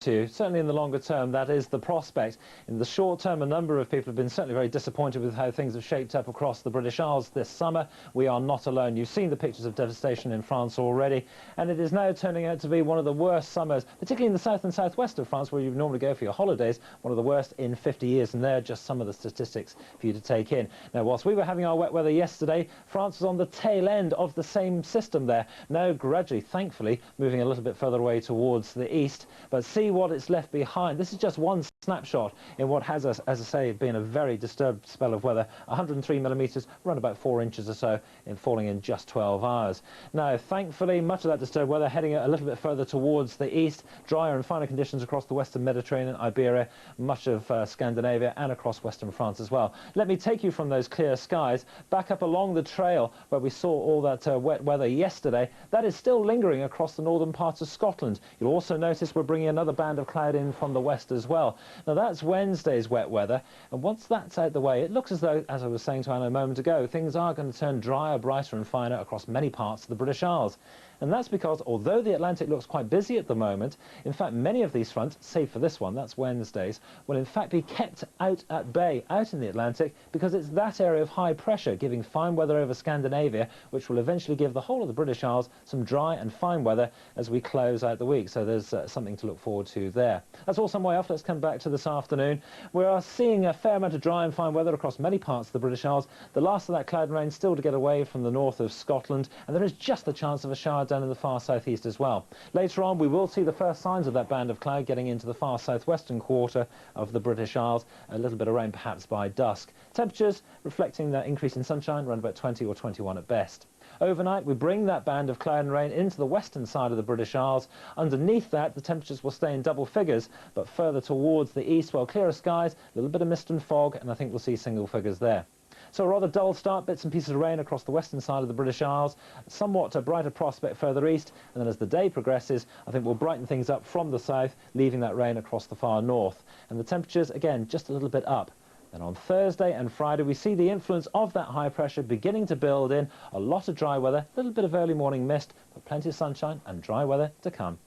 Certainly in the longer term, that is the prospect. In the short term, a number of people have been certainly very disappointed with how things have shaped up across the British Isles this summer. We are not alone. You've seen the pictures of devastation in France already, and it is now turning out to be one of the worst summers, particularly in the south and southwest of France, where you normally go for your holidays, one of the worst in 50 years, and they're just some of the statistics for you to take in. Now, whilst we were having our wet weather yesterday, France was on the tail end of the same system there, now gradually, thankfully, moving a little bit further away towards the east, but see what it's left behind. This is just one snapshot in what has, as I say, been a very disturbed spell of weather. 103 millimetres, around about 4 inches or so, in falling in just 12 hours. Now, thankfully, much of that disturbed weather heading a little bit further towards the east, drier and finer conditions across the western Mediterranean, Iberia, much of Scandinavia, and across western France as well. Let me take you from those clear skies back up along the trail where we saw all that wet weather yesterday. That is still lingering across the northern parts of Scotland. You'll also notice we're bringing another band of cloud in from the west as well. Now, that's Wednesday's wet weather, and once that's out the way, it looks as though, as I was saying to Anna a moment ago, things are going to turn drier, brighter and finer across many parts of the British Isles. And that's because, although the Atlantic looks quite busy at the moment, in fact, many of these fronts, save for this one, that's Wednesday's, will in fact be kept out at bay, out in the Atlantic, because it's that area of high pressure giving fine weather over Scandinavia, which will eventually give the whole of the British Isles some dry and fine weather as we close out the week. So there's something to look forward to there. That's all some way off. Let's come back to this afternoon. We are seeing a fair amount of dry and fine weather across many parts of the British Isles. The last of that cloud and rain still to get away from the north of Scotland, and there is just the chance of a shower down in the far southeast as well. Later on, we will see the first signs of that band of cloud getting into the far southwestern quarter of the British Isles. A little bit of rain perhaps by dusk. Temperatures reflecting that increase in sunshine, around about 20 or 21 at best. Overnight, we bring that band of cloud and rain into the western side of the British Isles. Underneath that, the temperatures will stay in double figures, but further towards the east, well, clearer skies, a little bit of mist and fog, and I think we'll see single figures there. So a rather dull start, bits and pieces of rain across the western side of the British Isles, somewhat a brighter prospect further east, and then as the day progresses, I think we'll brighten things up from the south, leaving that rain across the far north. And the temperatures, again, just a little bit up. Then on Thursday and Friday, we see the influence of that high pressure beginning to build in. A lot of dry weather, a little bit of early morning mist, but plenty of sunshine and dry weather to come.